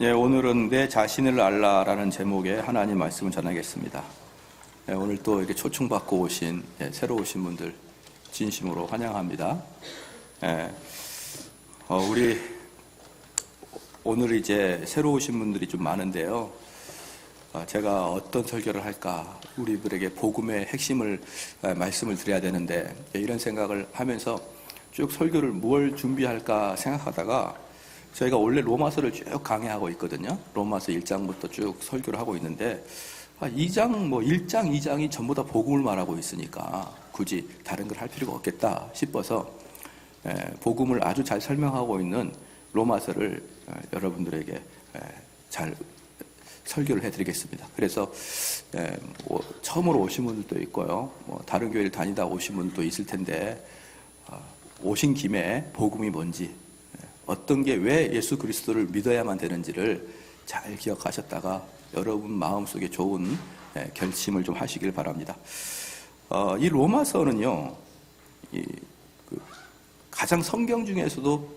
오늘은 내 자신을 알라라는 제목의 하나님 말씀을 전하겠습니다. 오늘 또 이렇게 초청받고 오신 새로 오신 분들 진심으로 환영합니다. 우리 오늘 이제 새로 오신 분들이 좀 많은데요. 제가 어떤 설교를 할까, 우리들에게 복음의 핵심을 말씀을 드려야 되는데 이런 생각을 하면서 쭉 설교를 뭘 준비할까 생각하다가 저희가 원래 로마서를 쭉 강의하고 있거든요. 로마서 1장부터 쭉 설교를 하고 있는데 2장, 1장, 2장이 전부 다 복음을 말하고 있으니까 굳이 다른 걸 할 필요가 없겠다 싶어서 복음을 아주 잘 설명하고 있는 로마서를 여러분들에게 잘 설교를 해드리겠습니다. 그래서 처음으로 오신 분들도 있고요. 다른 교회를 다니다 오신 분도 있을 텐데 오신 김에 복음이 뭔지, 어떤 게 왜 예수 그리스도를 믿어야만 되는지를 잘 기억하셨다가 여러분 마음속에 좋은 결심을 좀 하시길 바랍니다. 이 로마서는요, 가장 성경 중에서도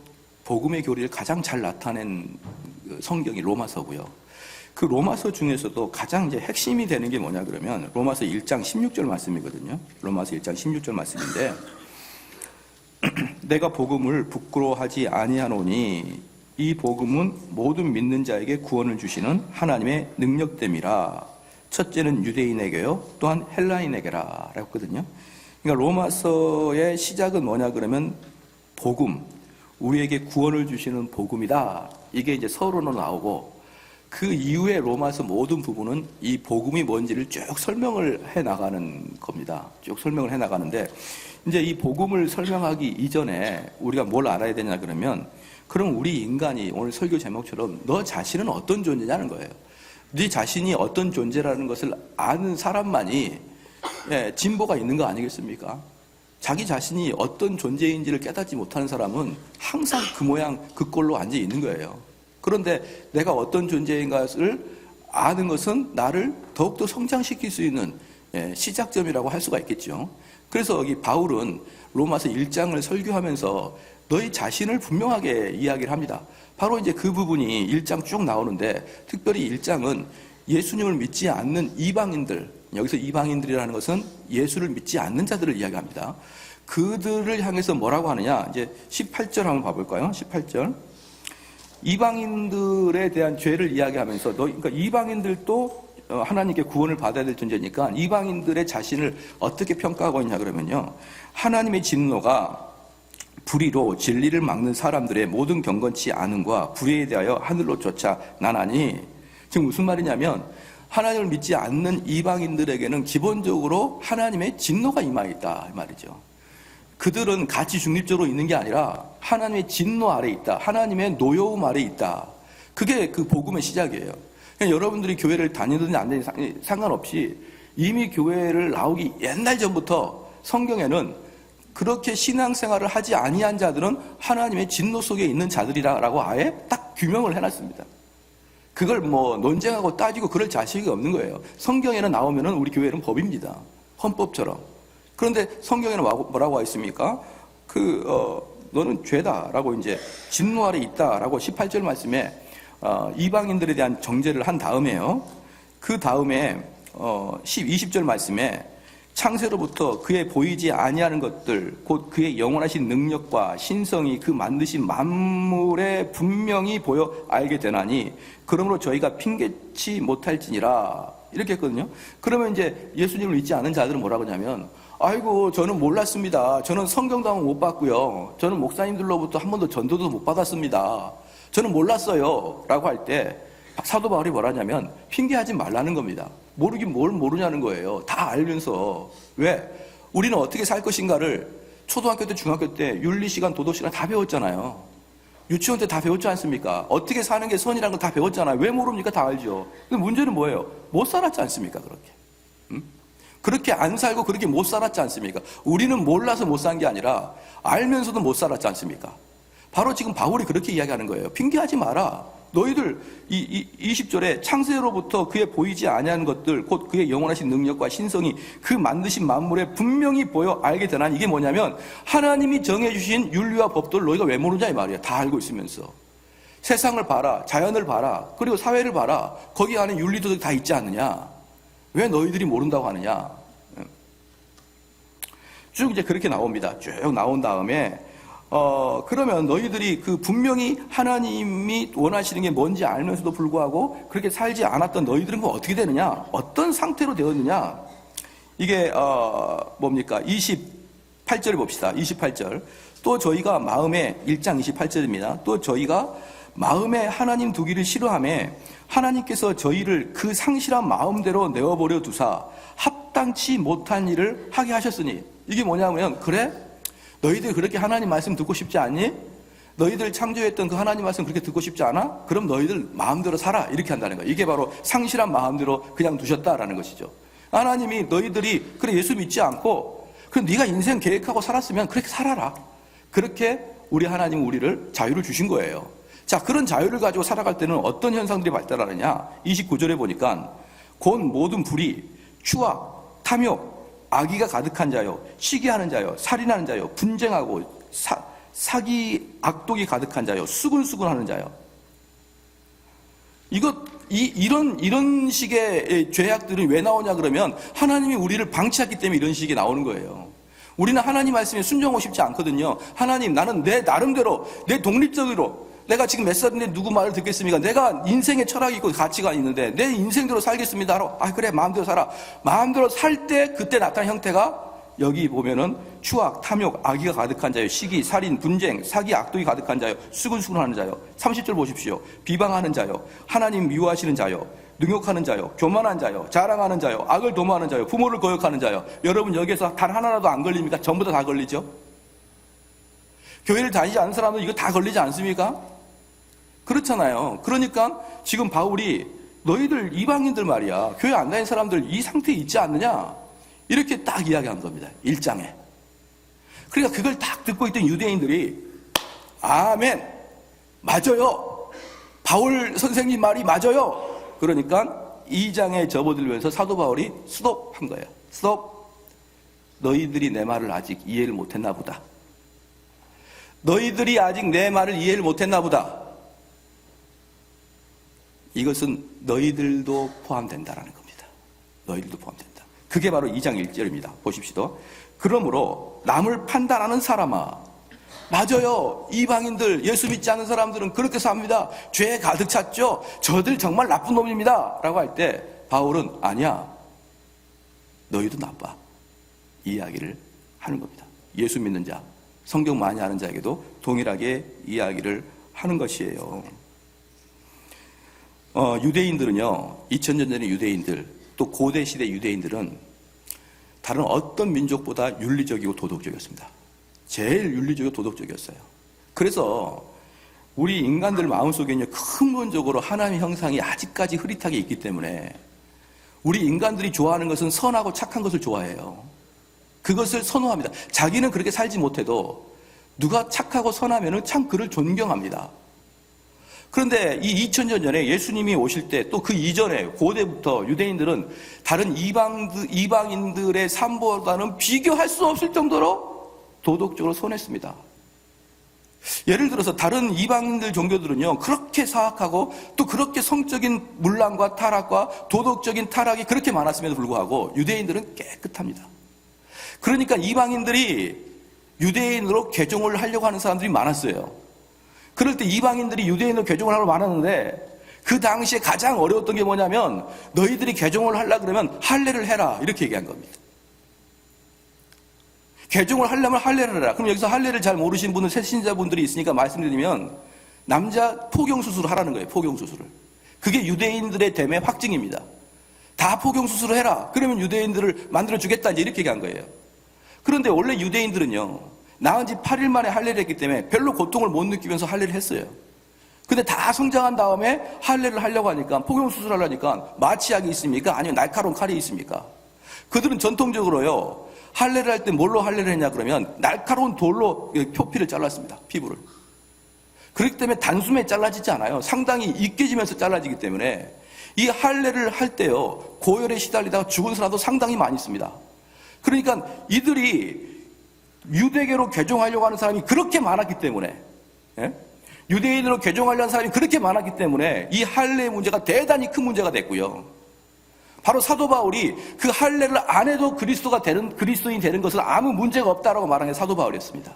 복음의 교리를 가장 잘 나타낸 성경이 로마서고요. 그 로마서 중에서도 가장 이제 핵심이 되는 게 뭐냐 그러면 로마서 1장 16절 말씀이거든요. 로마서 1장 16절 말씀인데, 내가 복음을 부끄러워하지 아니하노니 이 복음은 모든 믿는 자에게 구원을 주시는 하나님의 능력됨이라. 첫째는 유대인에게요, 또한 헬라인에게라 라고 했거든요. 그러니까 로마서의 시작은 뭐냐 그러면 복음, 우리에게 구원을 주시는 복음이다, 이게 이제 서론으로 나오고, 그 이후에 로마서 모든 부분은 이 복음이 뭔지를 쭉 설명을 해 나가는 겁니다. 쭉 설명을 해 나가는데, 이제 이 복음을 설명하기 이전에 우리가 뭘 알아야 되냐 그러면, 그럼 우리 인간이 오늘 설교 제목처럼 너 자신은 어떤 존재냐는 거예요. 네 자신이 어떤 존재라는 것을 아는 사람만이 진보가 있는 거 아니겠습니까? 자기 자신이 어떤 존재인지를 깨닫지 못하는 사람은 항상 그 모양 그 꼴로 앉아 있는 거예요. 그런데 내가 어떤 존재인가를 아는 것은 나를 더욱더 성장시킬 수 있는 시작점이라고 할 수가 있겠죠. 그래서 여기 바울은 로마서 1장을 설교하면서 너희 자신을 분명하게 이야기를 합니다. 바로 이제 그 부분이 1장 쭉 나오는데, 특별히 1장은 예수님을 믿지 않는 이방인들, 여기서 이방인들이라는 것은 예수를 믿지 않는 자들을 이야기합니다. 그들을 향해서 뭐라고 하느냐, 이제 18절 한번 봐볼까요? 18절. 이방인들에 대한 죄를 이야기하면서 그러니까 이방인들도 하나님께 구원을 받아야 될 존재니까 이방인들의 자신을 어떻게 평가하고 있냐 그러면요, 하나님의 진노가 불의로 진리를 막는 사람들의 모든 경건치 않음과 불의에 대하여 하늘로 쫓아 나나니. 지금 무슨 말이냐면, 하나님을 믿지 않는 이방인들에게는 기본적으로 하나님의 진노가 임하여 있다 이 말이죠. 그들은 가치 중립적으로 있는 게 아니라 하나님의 진노 아래 있다, 하나님의 노여움 아래 있다. 그게 그 복음의 시작이에요. 그러니까 여러분들이 교회를 다니든 안 다니든 상관없이 이미 교회를 나오기 옛날 전부터 성경에는 그렇게 신앙생활을 하지 아니한 자들은 하나님의 진노 속에 있는 자들이라고 아예 딱 규명을 해놨습니다. 그걸 논쟁하고 따지고 그럴 자식이 없는 거예요. 성경에는 나오면은 우리 교회는 법입니다. 헌법처럼. 그런데 성경에는 뭐라고 있습니까? 너는 죄다라고 이제 진노 아래 있다라고 18절 말씀에 이방인들에 대한 정죄를 한 다음에요. 그 다음에 20절 말씀에 창세로부터 그의 보이지 아니하는 것들 곧 그의 영원하신 능력과 신성이 그 만드신 만물에 분명히 보여 알게 되나니 그러므로 저희가 핑계치 못할지니라, 이렇게 했거든요. 그러면 이제 예수님을 믿지 않은 자들은 뭐라고 하냐면, 아이고 저는 몰랐습니다, 저는 성경도 한번 못 봤고요, 저는 목사님들로부터 한 번도 전도도 못 받았습니다, 저는 몰랐어요 라고 할 때 사도 바울이 뭐라냐면 핑계하지 말라는 겁니다. 모르긴 뭘 모르냐는 거예요. 다 알면서. 왜? 우리는 어떻게 살 것인가를 초등학교 때, 중학교 때 윤리시간, 도덕시간 다 배웠잖아요. 유치원 때 다 배웠지 않습니까? 어떻게 사는 게 선이라는 거 다 배웠잖아요. 왜 모릅니까? 다 알죠. 근데 문제는 뭐예요? 못 살았지 않습니까? 그렇게. 그렇게 안 살고 그렇게 못 살았지 않습니까? 우리는 몰라서 못 산 게 아니라 알면서도 못 살았지 않습니까? 바로 지금 바울이 그렇게 이야기하는 거예요. 핑계하지 마라. 너희들 20절에 창세로부터 그의 보이지 아니하는 것들 곧 그의 영원하신 능력과 신성이 그 만드신 만물에 분명히 보여 알게 되나니, 이게 뭐냐면 하나님이 정해주신 윤리와 법도를 너희가 왜 모르냐 이 말이야. 다 알고 있으면서. 세상을 봐라, 자연을 봐라, 그리고 사회를 봐라. 거기 안에 윤리도덕이 다 있지 않느냐? 왜 너희들이 모른다고 하느냐? 쭉 이제 그렇게 나옵니다. 쭉 나온 다음에 그러면 너희들이 그 분명히 하나님이 원하시는 게 뭔지 알면서도 불구하고 그렇게 살지 않았던 너희들은 그 어떻게 되느냐? 어떤 상태로 되었느냐? 이게 뭡니까? 28절 봅시다. 28절. 또 저희가 마음에 1장 28절입니다. 또 저희가 마음에 하나님 두기를 싫어하며 하나님께서 저희를 그 상실한 마음대로 내어버려 두사 합당치 못한 일을 하게 하셨으니, 이게 뭐냐면, 그래? 너희들 그렇게 하나님 말씀 듣고 싶지 않니? 너희들 창조했던 그 하나님 말씀 그렇게 듣고 싶지 않아? 그럼 너희들 마음대로 살아. 이렇게 한다는 거예요. 이게 바로 상실한 마음대로 그냥 두셨다라는 것이죠. 하나님이 너희들이 그래 예수 믿지 않고 그럼 네가 인생 계획하고 살았으면 그렇게 살아라. 그렇게 우리 하나님 우리를 자유를 주신 거예요. 자, 그런 자유를 가지고 살아갈 때는 어떤 현상들이 발달하느냐? 29절에 보니까 곧 모든 불의, 추악, 탐욕, 악의가 가득한 자요, 시기하는 자요, 살인하는 자요, 분쟁하고 사기, 악독이 가득한 자요, 수군수군하는 자요. 이런 식의 죄악들은 왜 나오냐 그러면 하나님이 우리를 방치했기 때문에 이런 식이 나오는 거예요. 우리는 하나님 말씀에 순종하고 싶지 않거든요. 하나님, 나는 내 나름대로, 내 독립적으로, 내가 지금 몇 살인데 누구 말을 듣겠습니까? 내가 인생의 철학이 있고 가치가 있는데 내 인생대로 살겠습니다. 그래, 마음대로 살아. 마음대로 살 때 그때 나타난 형태가 여기 보면은 추악, 탐욕, 악의가 가득한 자요, 시기, 살인, 분쟁, 사기, 악독이 가득한 자요, 수군수군하는 자요. 30절 보십시오. 비방하는 자요, 하나님 미워하시는 자요, 능욕하는 자요, 교만한 자요, 자랑하는 자요, 악을 도모하는 자요, 부모를 거역하는 자요. 여러분 여기에서 단 하나라도 안 걸립니까? 전부 다 걸리죠? 교회를 다니지 않는 사람은 이거 다 걸리지 않습니까? 그렇잖아요. 그러니까 지금 바울이 너희들 이방인들 말이야, 교회 안 다니는 사람들 이 상태에 있지 않느냐, 이렇게 딱 이야기한 겁니다. 1장에. 그러니까 그걸 딱 듣고 있던 유대인들이 아멘, 맞아요, 바울 선생님 말이 맞아요. 그러니까 2장에 접어들면서 사도 바울이 스톱한 거예요. 스톱. 너희들이 내 말을 아직 이해를 못했나 보다. 너희들이 아직 내 말을 이해를 못했나 보다. 이것은 너희들도 포함된다라는 겁니다. 너희들도 포함된다. 그게 바로 2장 1절입니다. 보십시오. 그러므로 남을 판단하는 사람아, 맞아요, 이방인들, 예수 믿지 않는 사람들은 그렇게 삽니다. 죄에 가득 찼죠. 저들 정말 나쁜 놈입니다 라고 할 때 바울은 아니야, 너희도 나빠, 이 이야기를 하는 겁니다. 예수 믿는 자, 성경 많이 아는 자에게도 동일하게 이야기를 하는 것이에요. 유대인들은요, 2000년 전의 유대인들, 또 고대 시대 유대인들은 다른 어떤 민족보다 윤리적이고 도덕적이었습니다. 제일 윤리적이고 도덕적이었어요. 그래서 우리 인간들 마음속에는 근본적으로 하나님의 형상이 아직까지 흐릿하게 있기 때문에 우리 인간들이 좋아하는 것은 선하고 착한 것을 좋아해요. 그것을 선호합니다. 자기는 그렇게 살지 못해도 누가 착하고 선하면은 참 그를 존경합니다. 그런데 이 2000년 전에 예수님이 오실 때, 또 그 이전에 고대부터 유대인들은 다른 이방인들의 삶보다는 비교할 수 없을 정도로 도덕적으로 선했습니다. 예를 들어서 다른 이방인들 종교들은요, 그렇게 사악하고 또 그렇게 성적인 문란과 타락과 도덕적인 타락이 그렇게 많았음에도 불구하고 유대인들은 깨끗합니다. 그러니까 이방인들이 유대인으로 개종을 하려고 하는 사람들이 많았어요. 그럴 때 이방인들이 유대인으로 개종을 하려고 많았는데 그 당시에 가장 어려웠던 게 뭐냐면 너희들이 개종을 하려고 그러면 할례를 해라, 이렇게 얘기한 겁니다. 개종을 하려면 할례를 해라. 그럼 여기서 할례를 잘 모르신 분은 새신자분들이 있으니까 말씀드리면 남자 포경수술을 하라는 거예요. 포경수술을. 그게 유대인들의 됨의 확증입니다. 다 포경수술을 해라. 그러면 유대인들을 만들어주겠다, 이제 이렇게 얘기한 거예요. 그런데 원래 유대인들은요, 낳은 지 8일 만에 할례를 했기 때문에 별로 고통을 못 느끼면서 할례를 했어요. 근데 다 성장한 다음에 할례를 하려고 하니까, 포경수술을 하려니까 마취약이 있습니까? 아니면 날카로운 칼이 있습니까? 그들은 전통적으로요, 할례를 할 때 뭘로 할례를 했냐 그러면 날카로운 돌로 표피를 잘랐습니다. 피부를. 그렇기 때문에 단숨에 잘라지지 않아요. 상당히 익게지면서 잘라지기 때문에 이 할례를 할 때요, 고열에 시달리다가 죽은 사람도 상당히 많이 있습니다. 그러니까 이들이 유대계로 개종하려고 하는 사람이 그렇게 많았기 때문에, 예? 유대인으로 개종하려는 사람이 그렇게 많았기 때문에 이 할례 문제가 대단히 큰 문제가 됐고요. 바로 사도 바울이 그 할례를 안 해도 그리스도인이 되는 것은 아무 문제가 없다라고 말한 게 사도 바울이었습니다.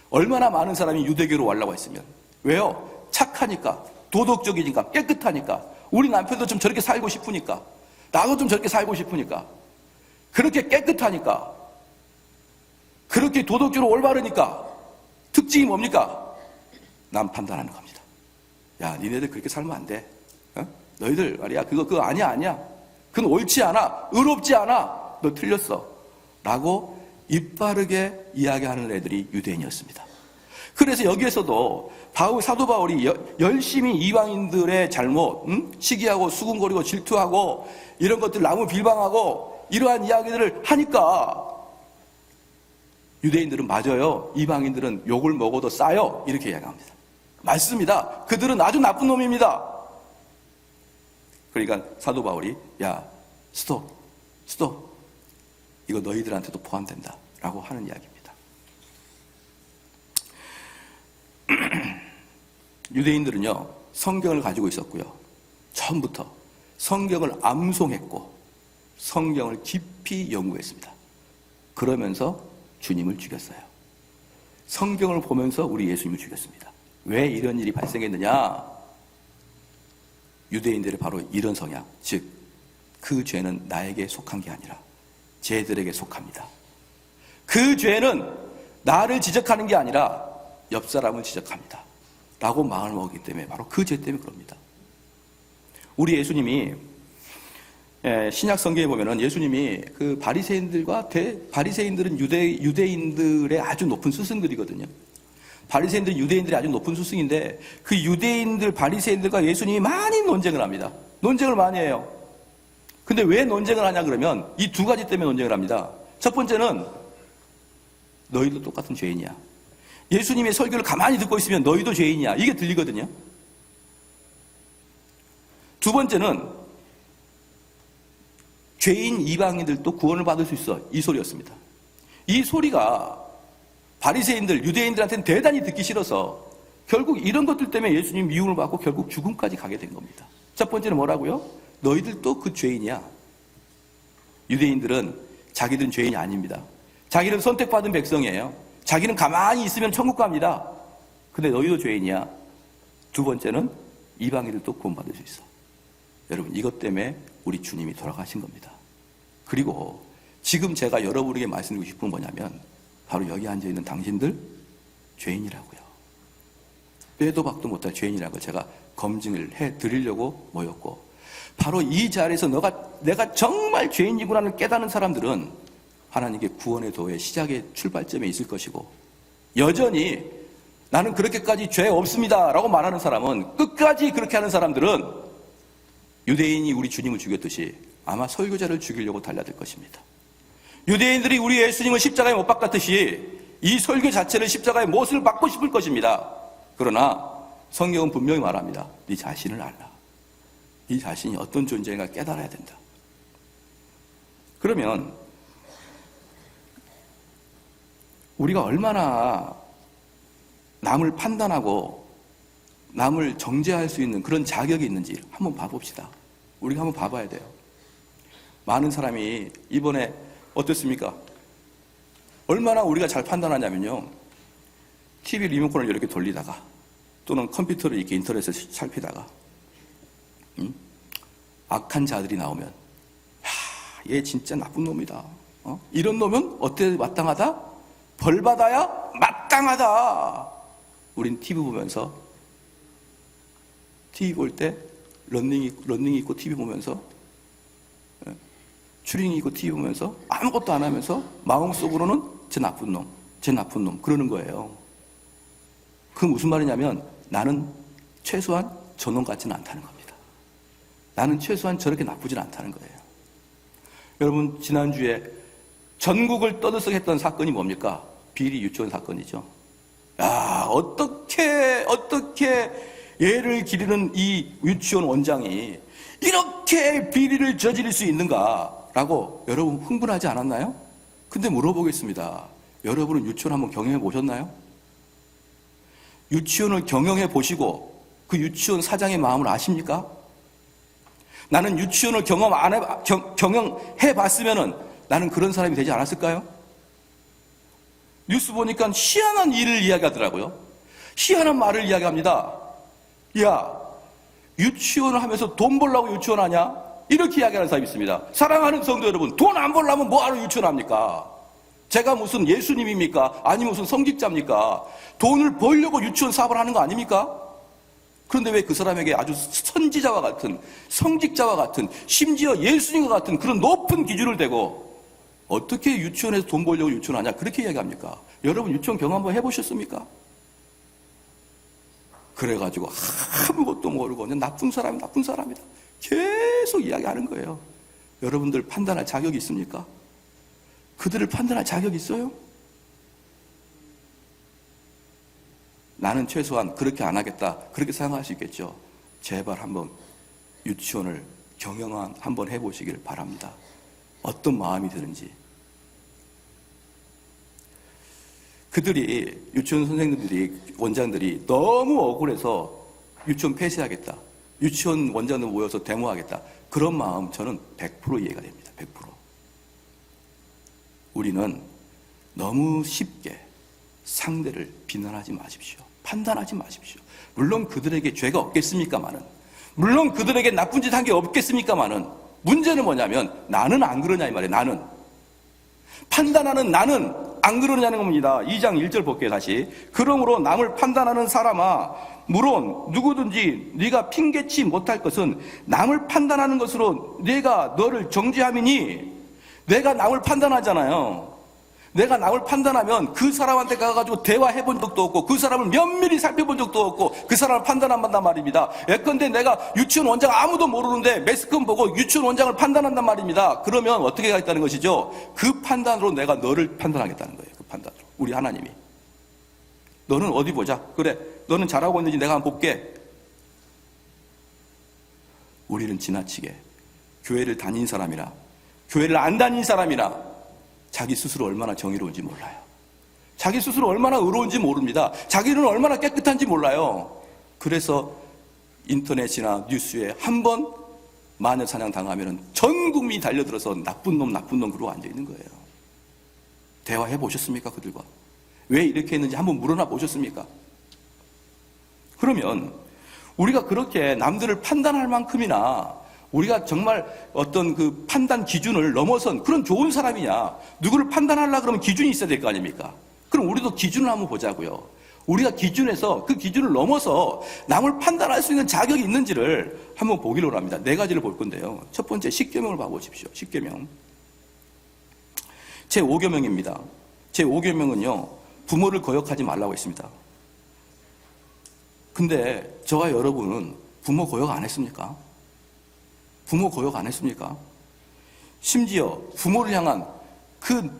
얼마나 많은 사람이 유대교로 와려고 했으면. 왜요? 착하니까, 도덕적이니까, 깨끗하니까, 우리 남편도 좀 저렇게 살고 싶으니까, 나도 좀 저렇게 살고 싶으니까, 그렇게 깨끗하니까, 그렇게 도덕적으로 올바르니까, 특징이 뭡니까? 남 판단하는 겁니다. 야, 니네들 그렇게 살면 안 돼. 어? 너희들 말이야, 그거 아니야. 그건 옳지 않아. 의롭지 않아. 너 틀렸어. 라고 입 바르게 이야기하는 애들이 유대인이었습니다. 그래서 여기에서도 사도 바울이 열심히 이방인들의 잘못, 시기하고 수군거리고 질투하고 이런 것들 나무 빌방하고 이러한 이야기들을 하니까 유대인들은 맞아요. 이방인들은 욕을 먹어도 싸요. 이렇게 이야기합니다. 맞습니다. 그들은 아주 나쁜 놈입니다. 그러니까 사도 바울이 야, 스톱. 이거 너희들한테도 포함된다. 라고 하는 이야기입니다. 유대인들은요, 성경을 가지고 있었고요. 처음부터 성경을 암송했고 성경을 깊이 연구했습니다. 그러면서 주님을 죽였어요. 성경을 보면서 우리 예수님을 죽였습니다. 왜 이런 일이 발생했느냐? 유대인들의 바로 이런 성향, 즉 그 죄는 나에게 속한 게 아니라 쟤들에게 속합니다. 그 죄는 나를 지적하는 게 아니라 옆 사람을 지적합니다. 라고 마음을 먹기 때문에 바로 그 죄 때문에 그럽니다. 우리 예수님이 신약 성경에 보면은 예수님이 그 바리새인들은 유대인들의 아주 높은 스승들이거든요. 바리새인들은 유대인들의 아주 높은 스승인데 그 유대인들 바리새인들과 예수님이 많이 논쟁을 합니다. 논쟁을 많이 해요. 근데 왜 논쟁을 하냐 그러면 이 두 가지 때문에 논쟁을 합니다. 첫 번째는 너희도 똑같은 죄인이야. 예수님의 설교를 가만히 듣고 있으면 너희도 죄인이야. 이게 들리거든요. 두 번째는 죄인 이방인들도 구원을 받을 수 있어. 이 소리였습니다. 이 소리가 바리새인들, 유대인들한테는 대단히 듣기 싫어서 결국 이런 것들 때문에 예수님 미움을 받고 결국 죽음까지 가게 된 겁니다. 첫 번째는 뭐라고요? 너희들도 그 죄인이야. 유대인들은 자기들은 죄인이 아닙니다. 자기는 선택받은 백성이에요. 자기는 가만히 있으면 천국 갑니다. 근데 너희도 죄인이야. 두 번째는 이방인들도 구원받을 수 있어. 여러분, 이것 때문에 우리 주님이 돌아가신 겁니다. 그리고 지금 제가 여러분에게 말씀드리고 싶은 건 뭐냐면 바로 여기 앉아있는 당신들 죄인이라고요. 빼도 박도 못할 죄인이라는 걸 제가 검증을 해드리려고 모였고, 바로 이 자리에서 내가 정말 죄인이구나를 깨닫는 사람들은 하나님께 구원의 도의 시작의 출발점에 있을 것이고, 여전히 나는 그렇게까지 죄 없습니다 라고 말하는 사람은, 끝까지 그렇게 하는 사람들은 유대인이 우리 주님을 죽였듯이 아마 설교자를 죽이려고 달려들 것입니다. 유대인들이 우리 예수님을 십자가에 못 박았듯이 이 설교 자체를 십자가에 못을 박고 싶을 것입니다. 그러나 성경은 분명히 말합니다. 네 자신을 알라. 네 자신이 어떤 존재인가 깨달아야 된다. 그러면 우리가 얼마나 남을 판단하고 남을 정죄할 수 있는 그런 자격이 있는지 한번 봐봅시다. 우리가 한번 봐봐야 돼요. 많은 사람이 이번에 어떻습니까? 얼마나 우리가 잘 판단하냐면요, TV 리모컨을 이렇게 돌리다가 또는 컴퓨터를 이렇게 인터넷에 살피다가 악한 자들이 나오면 얘 진짜 나쁜 놈이다. 이런 놈은 어때? 마땅하다? 벌 받아야 마땅하다. 우린 TV 보면서, TV 볼 때 런닝 입고 TV 보면서, 추리닝 입고 TV 보면서 아무것도 안 하면서 마음속으로는 쟤 나쁜 놈 그러는 거예요. 그게 무슨 말이냐면 나는 최소한 저놈 같지는 않다는 겁니다. 나는 최소한 저렇게 나쁘진 않다는 거예요. 여러분, 지난주에 전국을 떠들썩했던 사건이 뭡니까? 비리 유치원 사건이죠. 야, 어떻게 예를 기리는 이 유치원 원장이 이렇게 비리를 저지를 수 있는가라고 여러분 흥분하지 않았나요? 근데 물어보겠습니다. 여러분은 유치원 한번 경영해 보셨나요? 유치원을 경영해 보시고 그 유치원 사장의 마음을 아십니까? 나는 유치원을 경영해 봤으면은 나는 그런 사람이 되지 않았을까요? 뉴스 보니까 희한한 일을 이야기하더라고요. 희한한 말을 이야기합니다. 야, 유치원을 하면서 돈 벌려고 유치원하냐? 이렇게 이야기하는 사람이 있습니다. 사랑하는 성도 여러분, 돈 안 벌려면 뭐하러 유치원합니까? 제가 무슨 예수님입니까? 아니 무슨 성직자입니까? 돈을 벌려고 유치원 사업을 하는 거 아닙니까? 그런데 왜 그 사람에게 아주 선지자와 같은, 성직자와 같은, 심지어 예수님과 같은 그런 높은 기준을 대고 어떻게 유치원에서 돈 벌려고 유치원하냐? 그렇게 이야기합니까? 여러분 유치원 경험 한번 해보셨습니까? 그래가지고 아무것도 모르고 그냥 나쁜 사람이다. 계속 이야기하는 거예요. 여러분들 판단할 자격이 있습니까? 그들을 판단할 자격이 있어요? 나는 최소한 그렇게 안 하겠다. 그렇게 생각할 수 있겠죠. 제발 한번 유치원을 경영 한번 해보시길 바랍니다. 어떤 마음이 드는지. 그들이, 유치원 선생님들이, 원장들이 너무 억울해서 유치원 폐쇄하겠다. 유치원 원장들 모여서 데모하겠다. 그런 마음 저는 100% 이해가 됩니다. 100%. 우리는 너무 쉽게 상대를 비난하지 마십시오. 판단하지 마십시오. 물론 그들에게 죄가 없겠습니까마는, 물론 그들에게 나쁜 짓 한 게 없겠습니까마는, 문제는 뭐냐면 나는 안 그러냐 이 말이에요. 나는 판단하는 나는 안 그러냐는 겁니다. 2장 1절 볼게요. 다시. 그러므로 남을 판단하는 사람아, 물론 누구든지 네가 핑계치 못할 것은 남을 판단하는 것으로 네가 너를 정죄함이니. 내가 남을 판단하잖아요. 내가 남을 판단하면 그 사람한테 가가지고 대화해 본 적도 없고 그 사람을 면밀히 살펴본 적도 없고 그 사람을 판단한단 말입니다. 예컨대 내가 유치원 원장 아무도 모르는데 매스컴 보고 유치원 원장을 판단한단 말입니다. 그러면 어떻게 하겠다는 것이죠? 그 판단으로 내가 너를 판단하겠다는 거예요. 그 판단으로. 우리 하나님이. 너는 어디 보자. 그래, 너는 잘하고 있는지 내가 한번 볼게. 우리는 지나치게 교회를 다닌 사람이라, 교회를 안 다닌 사람이라 자기 스스로 얼마나 정의로운지 몰라요. 자기 스스로 얼마나 의로운지 모릅니다. 자기는 얼마나 깨끗한지 몰라요. 그래서 인터넷이나 뉴스에 한 번 마녀 사냥 당하면 전 국민이 달려들어서 나쁜 놈 그러고 앉아있는 거예요. 대화해 보셨습니까? 그들과 왜 이렇게 했는지 한번 물어나 보셨습니까? 그러면 우리가 그렇게 남들을 판단할 만큼이나 우리가 정말 어떤 그 판단 기준을 넘어선 그런 좋은 사람이냐, 누구를 판단하려고 그러면 기준이 있어야 될 거 아닙니까? 그럼 우리도 기준을 한번 보자고요. 우리가 기준에서 그 기준을 넘어서 남을 판단할 수 있는 자격이 있는지를 한번 보기로 합니다. 4가지를 볼 건데요. 첫 번째, 십계명을 봐보십시오. 십계명. 제5계명입니다. 제5계명은요, 부모를 거역하지 말라고 했습니다. 근데 저와 여러분은 부모 거역 안 했습니까? 부모 거역 안 했습니까? 심지어 부모를 향한 그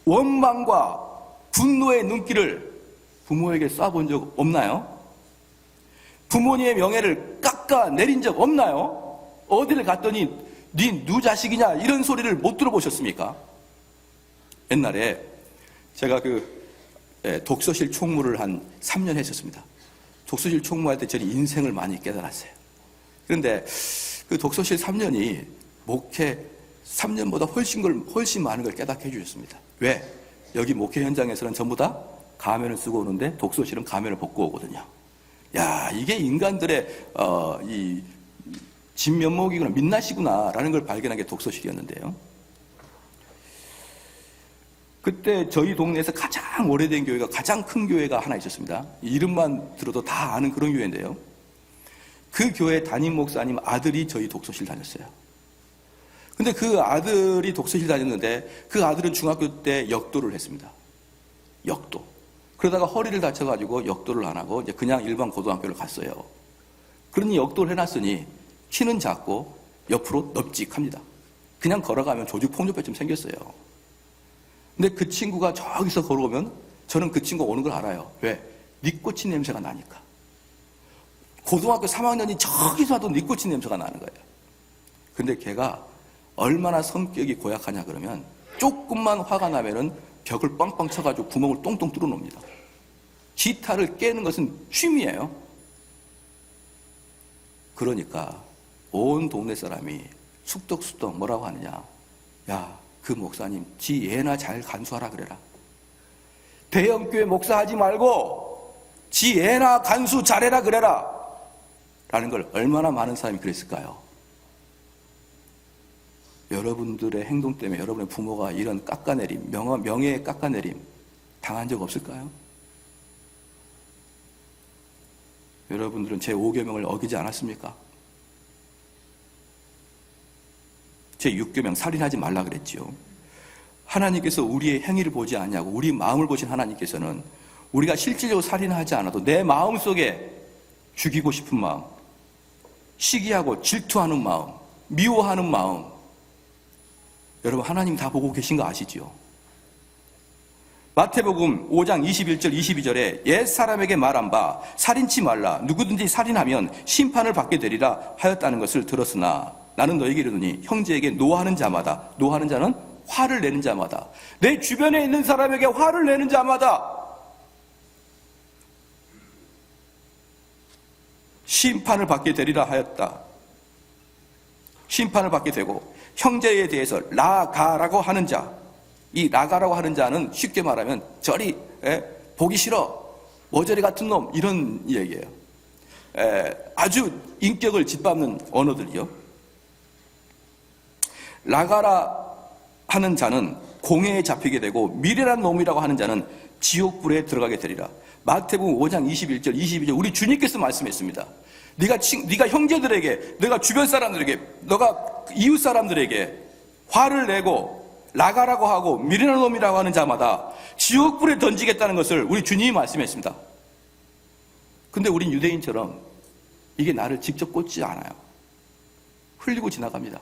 원망과 분노의 눈길을 부모에게 쏴본 적 없나요? 부모님의 명예를 깎아내린 적 없나요? 어디를 갔더니 네 누 자식이냐 이런 소리를 못 들어보셨습니까? 옛날에 제가 독서실 총무를 한 3년 했었습니다. 독서실 총무할 때 저는 인생을 많이 깨달았어요. 그런데 그 독서실 3년이 목회 3년보다 훨씬 많은 걸 깨닫게 해주셨습니다. 왜? 여기 목회 현장에서는 전부 다 가면을 쓰고 오는데 독서실은 가면을 벗고 오거든요. 야, 이게 인간들의 이 진면목이구나, 민낯이구나라는 걸 발견한 게 독서실이었는데요. 그때 저희 동네에서 가장 오래된 교회가, 가장 큰 교회가 하나 있었습니다. 이름만 들어도 다 아는 그런 교회인데요. 그 교회 담임 목사님 아들이 저희 독서실 다녔어요. 근데 그 아들이 독서실 다녔는데 그 아들은 중학교 때 역도를 했습니다. 역도. 그러다가 허리를 다쳐가지고 역도를 안 하고 이제 그냥 일반 고등학교를 갔어요. 그러니 역도를 해놨으니 키는 작고 옆으로 넙직합니다. 그냥 걸어가면 조직폭력배쯤 생겼어요. 근데 그 친구가 저기서 걸어오면 저는 그 친구가 오는 걸 알아요. 왜? 니코틴 냄새가 나니까. 고등학교 3학년이 저기서 와도 니코틴 냄새가 나는 거예요. 근데 걔가 얼마나 성격이 고약하냐 그러면 조금만 화가 나면은 벽을 빵빵 쳐가지고 구멍을 똥똥 뚫어 놓습니다. 지타를 깨는 것은 취미예요. 그러니까 온 동네 사람이 숙덕숙덕 뭐라고 하느냐. 야, 그 목사님 지 애나 잘 간수하라 그래라. 대형교회 목사하지 말고 지 애나 간수 잘해라 그래라 라는 걸 얼마나 많은 사람이 그랬을까요? 여러분들의 행동 때문에 여러분의 부모가 이런 깎아내림, 명예의 깎아내림 당한 적 없을까요? 여러분들은 제 5계명을 어기지 않았습니까? 제 6계명 살인하지 말라 그랬지요. 하나님께서 우리의 행위를 보지 않냐고 우리 마음을 보신 하나님께서는 우리가 실질적으로 살인하지 않아도 내 마음속에 죽이고 싶은 마음, 시기하고 질투하는 마음, 미워하는 마음, 여러분 하나님 다 보고 계신 거 아시지요? 마태복음 5장 21절 22절에 옛사람에게 말한 바 살인치 말라 누구든지 살인하면 심판을 받게 되리라 하였다는 것을 들었으나 나는 너에게 이르노니 형제에게 노하는 자마다, 노하는 자는 화를 내는 자마다, 내 주변에 있는 사람에게 화를 내는 자마다 심판을 받게 되리라 하였다. 심판을 받게 되고 형제에 대해서 라가라고 하는 자, 이 라가라고 하는 자는 쉽게 말하면 저리 보기 싫어, 머저리 같은 놈 이런 얘기예요. 아주 인격을 짓밟는 언어들이요. 라가라 하는 자는 공회에 잡히게 되고 미련한 놈이라고 하는 자는 지옥불에 들어가게 되리라. 마태복음 5장 21절 22절 우리 주님께서 말씀했습니다. 네가 형제들에게, 내가 주변 사람들에게, 너가 이웃 사람들에게 화를 내고 라가라고 하고 미련한 놈이라고 하는 자마다 지옥불에 던지겠다는 것을 우리 주님이 말씀했습니다. 근데 우린 유대인처럼 이게 나를 직접 꽂지 않아요. 흘리고 지나갑니다.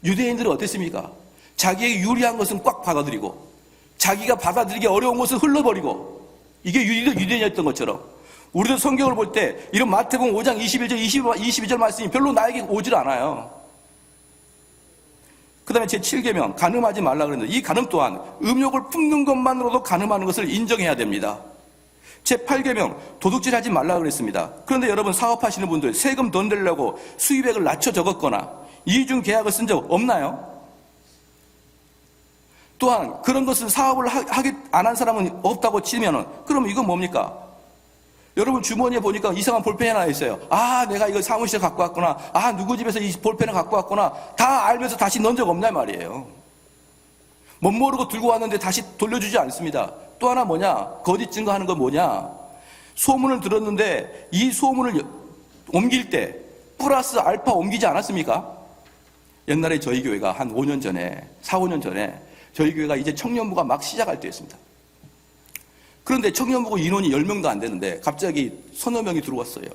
유대인들은 어땠습니까? 자기에게 유리한 것은 꽉 받아들이고 자기가 받아들이기 어려운 것은 흘러버리고, 이게 유대인이었던 것처럼 우리도 성경을 볼 때 이런 마태복음 5장 21절 22절 말씀이 별로 나에게 오질 않아요. 그 다음에 제7계명 간음하지 말라 그랬는데 이 간음 또한 음욕을 품는 것만으로도 간음하는 것을 인정해야 됩니다. 제8계명 도둑질하지 말라 그랬습니다. 그런데 여러분 사업하시는 분들 세금 돈 내려고 수입액을 낮춰 적었거나 이중 계약을 쓴 적 없나요? 또한 그런 것을 사업을 하기 안 한 사람은 없다고 치면은 그러면 이건 뭡니까? 여러분 주머니에 보니까 이상한 볼펜이 하나 있어요. 아, 내가 이거 사무실에 갖고 왔구나. 아, 누구 집에서 이 볼펜을 갖고 왔구나. 다 알면서 다시 넣은 적 없냐 말이에요. 못 모르고 들고 왔는데 다시 돌려주지 않습니다. 또 하나 뭐냐? 거짓 증거하는 건 뭐냐? 소문을 들었는데 이 소문을 옮길 때 플러스 알파 옮기지 않았습니까? 옛날에 저희 교회가 한 5년 전에, 4, 5년 전에 저희 교회가 이제 청년부가 막 시작할 때였습니다. 그런데 청년부가 인원이 10명도 안 되는데 갑자기 서너 명이 들어왔어요.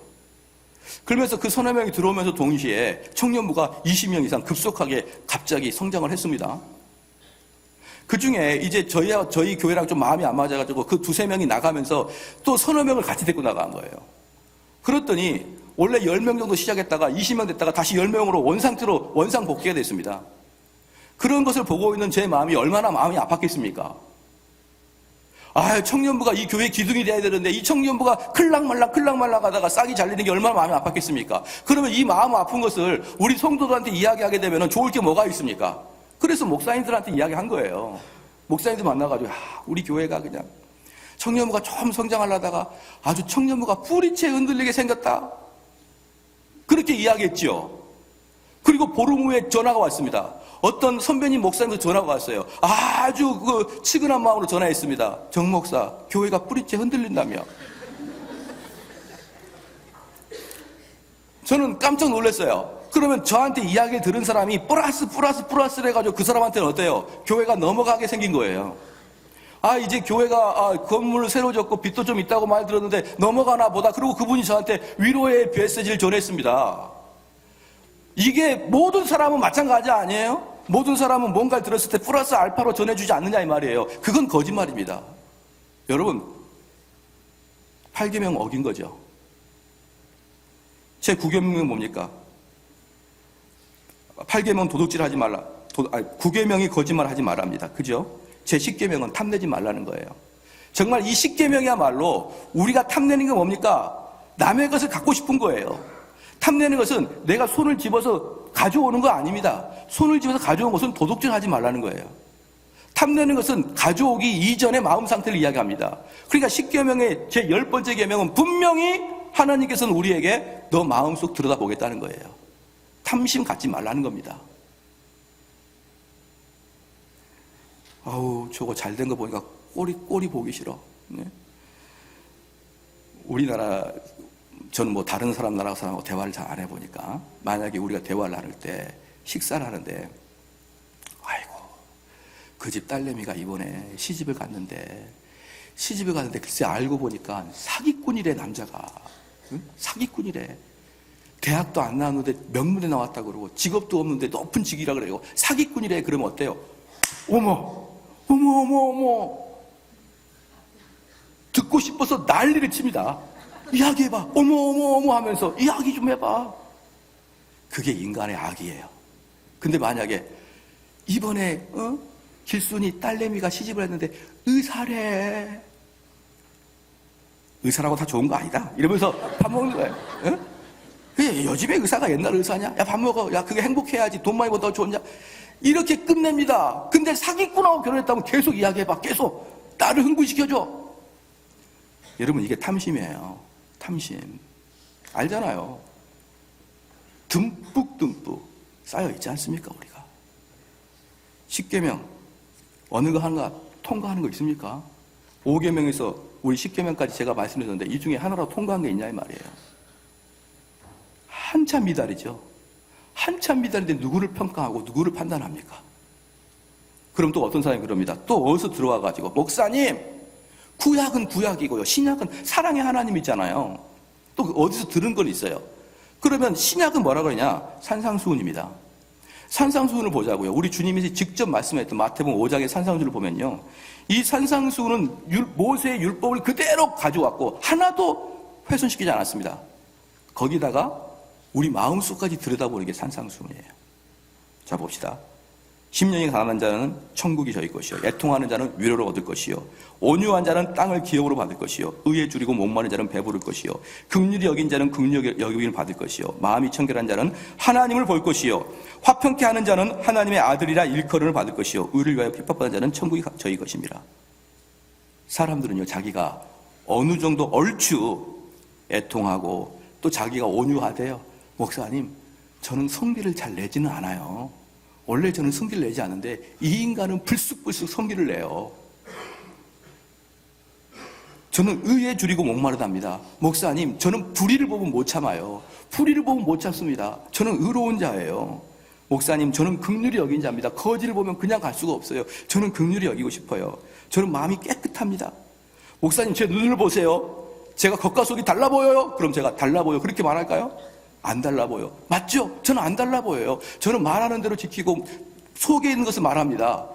그러면서 그 서너 명이 들어오면서 동시에 청년부가 20명 이상 급속하게 갑자기 성장을 했습니다. 그 중에 이제 저희 교회랑 좀 마음이 안 맞아가지고 그 두세 명이 나가면서 또 서너 명을 같이 데리고 나간 거예요. 그랬더니 원래 10명 정도 시작했다가 20명 됐다가 다시 10명으로 원상태로 원상복귀가 됐습니다. 그런 것을 보고 있는 제 마음이 얼마나 마음이 아팠겠습니까? 아, 청년부가 이 교회 기둥이 돼야 되는데 이 청년부가 클락말락 하다가 싹이 잘리는 게 얼마나 마음이 아팠겠습니까? 그러면 이 마음 아픈 것을 우리 성도들한테 이야기하게 되면 좋을 게 뭐가 있습니까? 그래서 목사님들한테 이야기한 거예요. 목사님들 만나가지고 우리 교회가 그냥 청년부가 좀 성장하려다가 아주 청년부가 뿌리채 흔들리게 생겼다. 그렇게 이야기했죠. 그리고 보름 후에 전화가 왔습니다. 어떤 선배님 목사님도 전화가 왔어요. 아주 그 치근한 마음으로 전화했습니다. 정 목사, 교회가 뿌리채 흔들린다며. 저는 깜짝 놀랐어요. 그러면 저한테 이야기를 들은 사람이 플러스를 해가지고 그 사람한테는 어때요? 교회가 넘어가게 생긴 거예요. 아, 이제 교회가 건물을 새로 짓고 빚도 좀 있다고 말 들었는데 넘어가나 보다. 그리고 그분이 저한테 위로의 메시지를 전했습니다. 이게 모든 사람은 마찬가지 아니에요? 모든 사람은 뭔가를 들었을 때 플러스 알파로 전해주지 않느냐 이 말이에요. 그건 거짓말입니다. 여러분 8계명 어긴 거죠. 제 9계명은 뭡니까? 8계명 도둑질하지 말라. 9계명이 거짓말하지 말랍니다. 그죠? 제 10계명은 탐내지 말라는 거예요. 정말 이 십계명이야말로 우리가 탐내는 게 뭡니까? 남의 것을 갖고 싶은 거예요. 탐내는 것은 내가 손을 집어서 가져오는 거 아닙니다. 손을 집어서 가져온 것은 도둑질하지 말라는 거예요. 탐내는 것은 가져오기 이전의 마음 상태를 이야기합니다. 그러니까 십계명의 제 10번째 계명은 분명히 하나님께서는 우리에게 너 마음속 들여다보겠다는 거예요. 탐심 갖지 말라는 겁니다. 아우, 저거 잘된 거 보니까 꼴이 보기 싫어. 네? 우리나라, 저는 뭐 다른 나라 사람하고 대화를 잘 안 해보니까, 만약에 우리가 대화를 나눌 때, 식사를 하는데, 아이고, 그 집 딸내미가 이번에 시집을 갔는데 글쎄 알고 보니까 사기꾼이래, 남자가. 응? 사기꾼이래. 대학도 안 나왔는데 명문대 나왔다 그러고, 직업도 없는데 높은 직위라 그래요. 사기꾼이래. 그러면 어때요? 어머. 듣고 싶어서 난리를 칩니다. 이야기해봐. 어머 하면서 이야기 좀 해봐. 그게 인간의 악이에요. 근데 만약에 이번에 길순이 딸내미가 시집을 했는데 의사래. 의사라고 다 좋은 거 아니다. 이러면서 밥 먹는 거예요. 그게 요즘에 의사가 옛날 의사냐? 야, 밥 먹어. 야, 그게 행복해야지. 돈 많이 번다고 좋냐? 이렇게 끝냅니다. 근데 사기꾼하고 결혼했다면 계속 이야기해봐. 계속 나를 흥분시켜줘. 여러분, 이게 탐심이에요. 탐심. 알잖아요. 듬뿍 쌓여 있지 않습니까, 우리가? 십계명 어느 거 하나 통과하는 거 있습니까? 5계명에서 우리 10계명까지 제가 말씀드렸는데 이 중에 하나라도 통과한 게 있냐 이 말이에요. 한참 미달이죠. 한참 미달인데 누구를 평가하고 누구를 판단합니까? 그럼 또 어떤 사람이 그럽니다. 또 어디서 들어와가지고 목사님, 구약은 구약이고요, 신약은 사랑의 하나님 있잖아요. 또 어디서 들은 건 있어요. 그러면 신약은 뭐라 그러냐? 산상수훈입니다. 산상수훈을 보자고요. 우리 주님이 직접 말씀했던 마태복음 5장의 산상수훈을 보면요, 이 산상수훈은 모세의 율법을 그대로 가져왔고 하나도 훼손시키지 않았습니다. 거기다가 우리 마음속까지 들여다보는 게 산상수훈이에요. 자, 봅시다. 심령이 가난한 자는 천국이 저희 것이요, 애통하는 자는 위로를 얻을 것이요, 온유한 자는 땅을 기업으로 받을 것이요, 의에 줄이고 목마른 자는 배부를 것이요, 긍휼히 여긴 자는 긍휼히 여김을 받을 것이요, 마음이 청결한 자는 하나님을 볼 것이요, 화평케 하는 자는 하나님의 아들이라 일컬음을 받을 것이요, 의를 위하여 핍박받는 자는 천국이 저희 것입니다. 사람들은요, 자기가 어느 정도 얼추 애통하고 또 자기가 온유하대요. 목사님, 저는 성기를 잘 내지는 않아요. 원래 저는 성기를 내지 않는데 이 인간은 불쑥불쑥 성기를 내요. 저는 의에 줄이고 목마르답니다. 목사님, 저는 불의를 보면 못 참아요. 불의를 보면 못 참습니다. 저는 의로운 자예요. 목사님, 저는 긍휼히 여긴 자입니다. 거지를 보면 그냥 갈 수가 없어요. 저는 긍휼히 여기고 싶어요. 저는 마음이 깨끗합니다. 목사님, 제 눈을 보세요. 제가 겉과 속이 달라 보여요? 그럼 제가 달라 보여, 그렇게 말할까요? 안 달라 보여. 맞죠? 저는 안 달라 보여요. 저는 말하는 대로 지키고 속에 있는 것을 말합니다.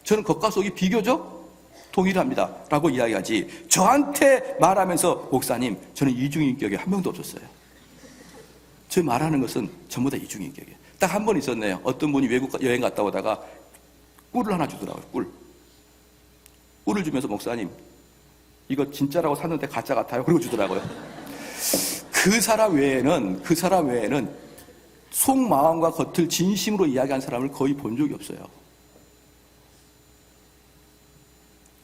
저는 겉과 속이 비교적 동일합니다 라고 이야기하지, 저한테 말하면서 목사님, 저는 이중인격이 한 명도 없었어요. 저 말하는 것은 전부 다 이중인격이에요. 딱 한 번 있었네요. 어떤 분이 외국 여행 갔다 오다가 꿀을 하나 주더라고요. 꿀을 주면서 목사님, 이거 진짜라고 샀는데 가짜 같아요. 그러고 주더라고요. 그 사람 외에는 속마음과 겉을 진심으로 이야기한 사람을 거의 본 적이 없어요.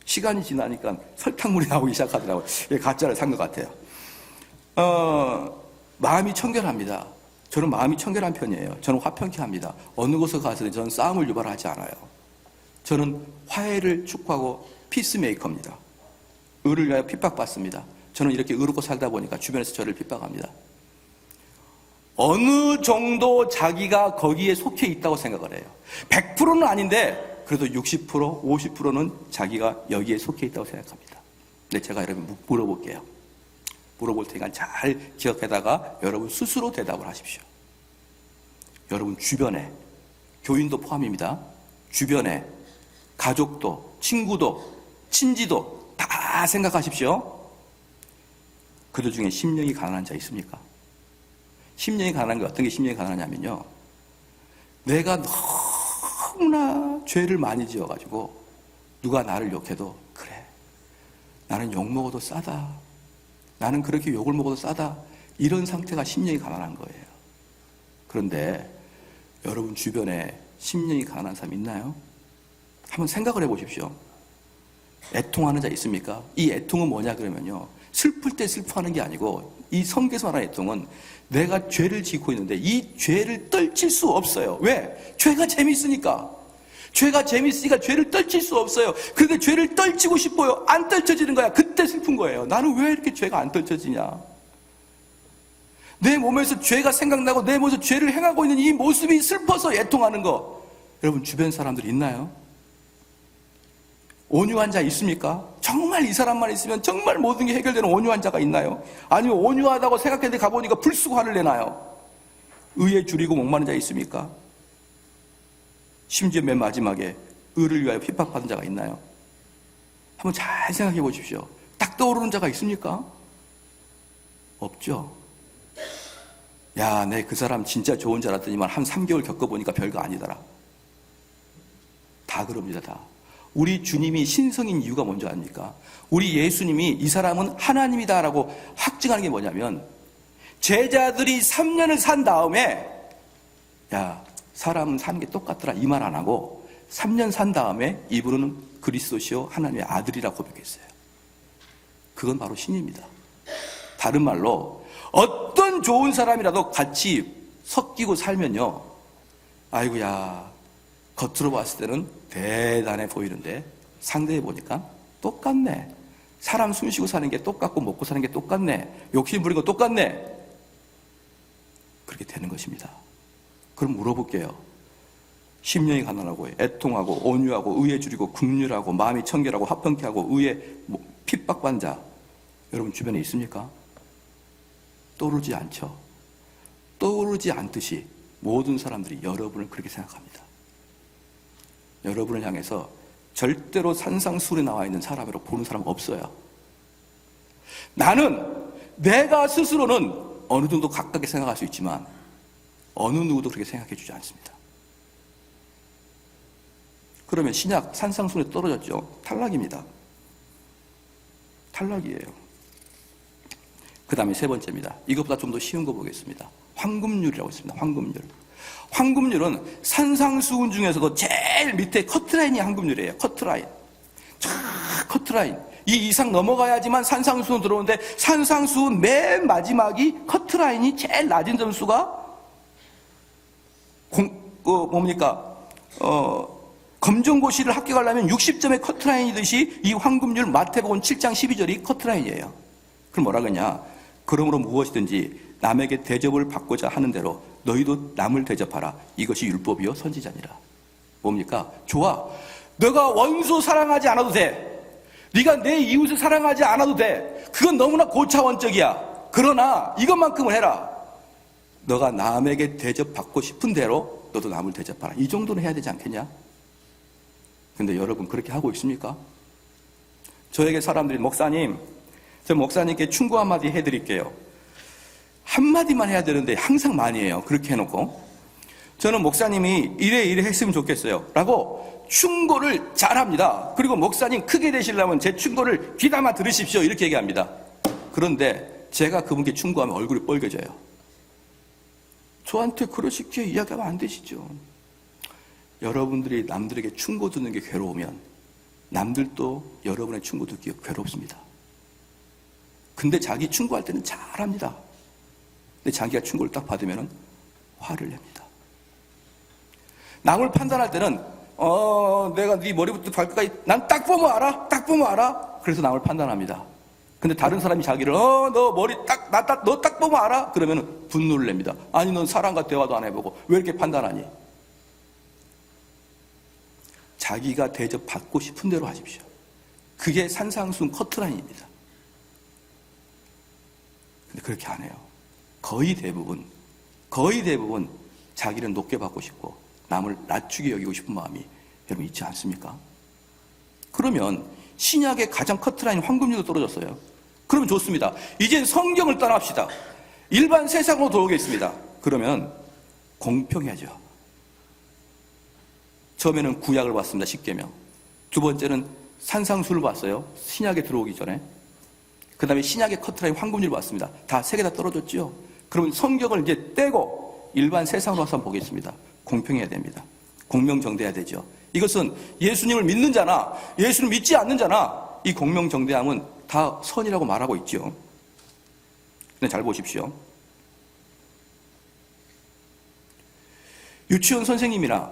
시간이 지나니까 설탕물이 나오기 시작하더라고요. 가짜를 산 것 같아요. 마음이 청결합니다. 저는 마음이 청결한 편이에요. 저는 화평케 합니다. 어느 곳에 가서는 저는 싸움을 유발하지 않아요. 저는 화해를 축구하고 피스메이커입니다. 의를 위하여 핍박받습니다. 저는 이렇게 의롭고 살다 보니까 주변에서 저를 핍박합니다. 어느 정도 자기가 거기에 속해 있다고 생각을 해요. 100%는 아닌데 그래도 60%, 50%는 자기가 여기에 속해 있다고 생각합니다. 근데 제가 여러분 물어볼게요. 물어볼 테니까 잘 기억해다가 여러분 스스로 대답을 하십시오. 여러분 주변에, 교인도 포함입니다. 주변에 가족도, 친구도, 친지도 다 생각하십시오. 그들 중에 심령이 가난한 자 있습니까? 심령이 가난한 게 어떤 게 심령이 가난하냐면요, 내가 너무나 죄를 많이 지어가지고 누가 나를 욕해도 그래, 나는 욕 먹어도 싸다. 나는 그렇게 욕을 먹어도 싸다. 이런 상태가 심령이 가난한 거예요. 그런데 여러분 주변에 심령이 가난한 사람 있나요? 한번 생각을 해보십시오. 애통하는 자 있습니까? 이 애통은 뭐냐 그러면요, 슬플 때 슬퍼하는 게 아니고, 이 성경에서 말하는 애통은 내가 죄를 짓고 있는데 이 죄를 떨칠 수 없어요. 왜? 죄가 재밌으니까. 죄가 재밌으니까 죄를 떨칠 수 없어요. 그런데 죄를 떨치고 싶어요. 안 떨쳐지는 거야. 그때 슬픈 거예요. 나는 왜 이렇게 죄가 안 떨쳐지냐? 내 몸에서 죄가 생각나고 내 몸에서 죄를 행하고 있는 이 모습이 슬퍼서 애통하는 거. 여러분 주변 사람들 있나요? 온유한 자 있습니까? 정말 이 사람만 있으면 정말 모든 게 해결되는 온유한 자가 있나요? 아니면 온유하다고 생각했는데 가보니까 불쑥 화를 내나요? 의에 줄이고 목마른 자 있습니까? 심지어 맨 마지막에 의를 위하여 핍박받은 자가 있나요? 한번 잘 생각해 보십시오. 딱 떠오르는 자가 있습니까? 없죠. 야, 내 그 사람 진짜 좋은 줄 알았더니만 한 3개월 겪어보니까 별거 아니더라. 다 그럽니다, 다. 우리 주님이 신성인 이유가 뭔지 아닙니까? 우리 예수님이 이 사람은 하나님이다라고 확증하는 게 뭐냐면, 제자들이 3년을 산 다음에, 야, 사람은 사는 게 똑같더라 이 말 안 하고 3년 산 다음에 이분은 그리스도시요 하나님의 아들이라고 고백했어요. 그건 바로 신입니다. 다른 말로 어떤 좋은 사람이라도 같이 섞이고 살면요, 아이고야, 겉으로 봤을 때는 대단해 보이는데 상대해 보니까 똑같네. 사람 숨쉬고 사는 게 똑같고 먹고 사는 게 똑같네. 욕심 부리는 거 똑같네. 그렇게 되는 것입니다. 그럼 물어볼게요. 심령이 가난하고 애통하고 온유하고 의에 줄이고 긍휼하고 마음이 청결하고 화평케 하고 의에 핍박받는 자 여러분 주변에 있습니까? 떠오르지 않죠. 떠오르지 않듯이 모든 사람들이 여러분을 그렇게 생각합니다. 여러분을 향해서 절대로 산상수훈에 나와 있는 사람으로 보는 사람 없어요. 나는 내가 스스로는 어느 정도 가깝게 생각할 수 있지만 어느 누구도 그렇게 생각해 주지 않습니다. 그러면 신약 산상수훈에 떨어졌죠. 탈락입니다. 탈락이에요. 그 다음에 세 번째입니다. 이것보다 좀 더 쉬운 거 보겠습니다. 황금률이라고 있습니다. 황금률. 황금률은 산상수훈 중에서도 제일 밑에 커트라인이 황금률이에요. 커트라인. 커트라인. 이 이상 넘어가야지만 산상수훈 들어오는데 산상수훈 맨 마지막이 커트라인이 제일 낮은 점수가 검정고시를 합격하려면 60점의 커트라인이듯이 이 황금률 마태복음 7장 12절이 커트라인이에요. 그럼 뭐라 그러냐? 그러므로 무엇이든지 남에게 대접을 받고자 하는 대로 너희도 남을 대접하라. 이것이 율법이요 선지자니라. 뭡니까? 좋아. 너가 원수 사랑하지 않아도 돼. 네가 내 이웃을 사랑하지 않아도 돼. 그건 너무나 고차원적이야. 그러나 이것만큼은 해라. 너가 남에게 대접받고 싶은 대로 너도 남을 대접하라. 이 정도는 해야 되지 않겠냐? 근데 여러분 그렇게 하고 있습니까? 저에게 사람들이 목사님, 저 목사님께 충고 한마디 해드릴게요. 한마디만 해야 되는데 항상 많이 해요. 그렇게 해놓고 저는 목사님이 이래 했으면 좋겠어요 라고 충고를 잘합니다. 그리고 목사님 크게 되시려면 제 충고를 귀담아 들으십시오 이렇게 얘기합니다. 그런데 제가 그분께 충고하면 얼굴이 빨개져요. 저한테 그러시게 이야기하면 안 되시죠. 여러분들이 남들에게 충고 듣는 게 괴로우면 남들도 여러분의 충고 듣기가 괴롭습니다. 근데 자기 충고할 때는 잘합니다. 근데 자기가 충고를 딱 받으면 화를 냅니다. 남을 판단할 때는 내가 네 머리부터 발끝까지 난 딱 보면 알아. 딱 보면 알아. 그래서 남을 판단합니다. 근데 다른 사람이 자기를 너 머리 너 딱 보면 알아. 그러면 분노를 냅니다. 아니 넌 사람과 대화도 안 해보고 왜 이렇게 판단하니? 자기가 대접받고 싶은 대로 하십시오. 그게 산상수훈 커트라인입니다. 근데 그렇게 안 해요. 거의 대부분 자기는 높게 받고 싶고 남을 낮추게 여기고 싶은 마음이 여러분 있지 않습니까? 그러면 신약의 가장 커트라인 황금률도 떨어졌어요. 그러면 좋습니다. 이젠 성경을 떠납시다. 일반 세상으로 돌아오겠습니다. 그러면 공평해야죠. 처음에는 구약을 봤습니다. 십계명. 두 번째는 산상수를 봤어요. 신약에 들어오기 전에. 그 다음에 신약의 커트라인 황금률을 봤습니다. 다 세 개 다 떨어졌죠. 그러면 성경을 이제 떼고 일반 세상으로 와서 보겠습니다. 공평해야 됩니다. 공명정대해야 되죠. 이것은 예수님을 믿는 자나 예수를 믿지 않는 자나 이 공명정대함은 다 선이라고 말하고 있죠. 근데 잘 보십시오. 유치원 선생님이나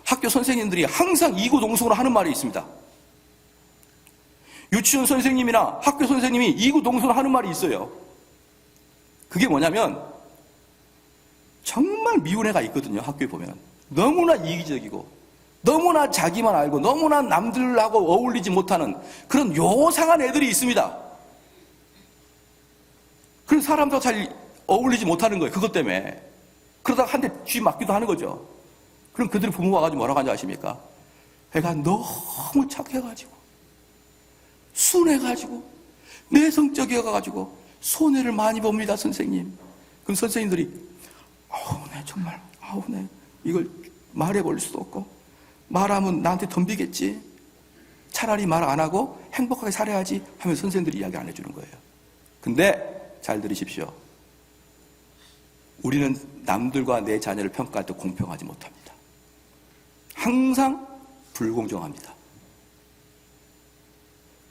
학교 선생님들이 항상 이구동성으로 하는 말이 있습니다. 유치원 선생님이나 학교 선생님이 이구동성으로 하는 말이 있어요. 그게 뭐냐면 정말 미운 애가 있거든요. 학교에 보면 너무나 이기적이고 너무나 자기만 알고 너무나 남들하고 어울리지 못하는 그런 요상한 애들이 있습니다. 그런 사람도 잘 어울리지 못하는 거예요. 그것 때문에. 그러다가 한 대 쥐 맞기도 하는 거죠. 그럼 그들의 부모가 와가지고 뭐라고 하는지 아십니까? 애가 너무 착해가지고 순해가지고 내성적이어가지고 손해를 많이 봅니다, 선생님. 그럼 선생님들이 네 정말 네 이걸 말해버릴 수도 없고 말하면 나한테 덤비겠지. 차라리 말 안 하고 행복하게 살아야지 하면 선생님들이 이야기 안 해주는 거예요. 근데 잘 들으십시오. 우리는 남들과 내 자녀를 평가할 때 공평하지 못합니다. 항상 불공정합니다.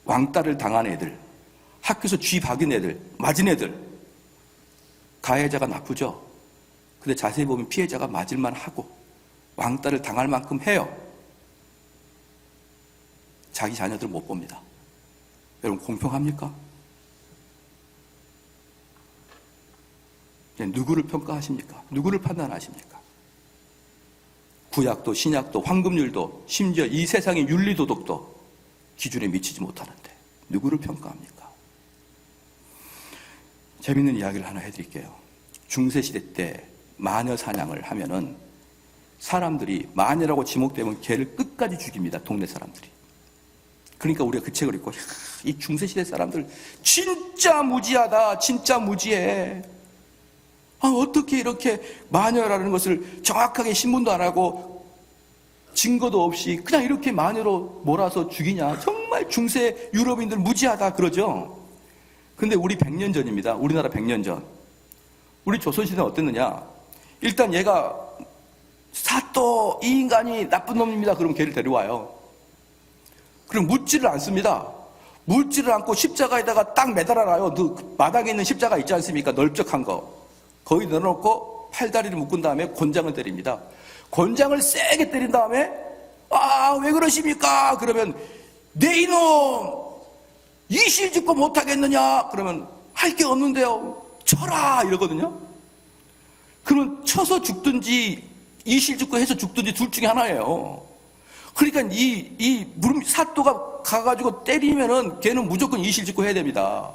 왕따를 당한 애들, 학교에서 쥐 박인 애들, 맞은 애들, 가해자가 나쁘죠. 근데 자세히 보면 피해자가 맞을만 하고 왕따를 당할 만큼 해요. 자기 자녀들 못 봅니다. 여러분 공평합니까? 누구를 평가하십니까? 누구를 판단하십니까? 구약도 신약도 황금률도 심지어 이 세상의 윤리도덕도 기준에 미치지 못하는데 누구를 평가합니까? 재밌는 이야기를 하나 해드릴게요. 중세시대 때 마녀 사냥을 하면은 사람들이 마녀라고 지목되면 개를 끝까지 죽입니다. 동네 사람들이. 그러니까 우리가 그 책을 읽고 이 중세시대 사람들 진짜 무지하다. 진짜 무지해. 어떻게 이렇게 마녀라는 것을 정확하게 신문도 안 하고 증거도 없이 그냥 이렇게 마녀로 몰아서 죽이냐. 정말 중세 유럽인들 무지하다 그러죠. 근데 우리 100년 전입니다. 우리나라 100년 전. 우리 조선시대는 어땠느냐. 일단 얘가 사또 이 인간이 나쁜 놈입니다. 그럼 걔를 데려와요. 그럼 묻지를 않습니다. 묻지를 않고 십자가에다가 딱 매달아놔요. 그 마당에 있는 십자가 있지 않습니까? 넓적한 거. 거기 넣어놓고 팔다리를 묶은 다음에 곤장을 때립니다. 곤장을 세게 때린 다음에 왜 그러십니까? 그러면 내 이놈 이실 짓고 못하겠느냐? 그러면 할 게 없는데요. 쳐라 이러거든요. 그러면 쳐서 죽든지 이실 짓고 해서 죽든지 둘 중에 하나예요. 그러니까 이 사또가 가가지고 때리면은 걔는 무조건 이실 짓고 해야 됩니다.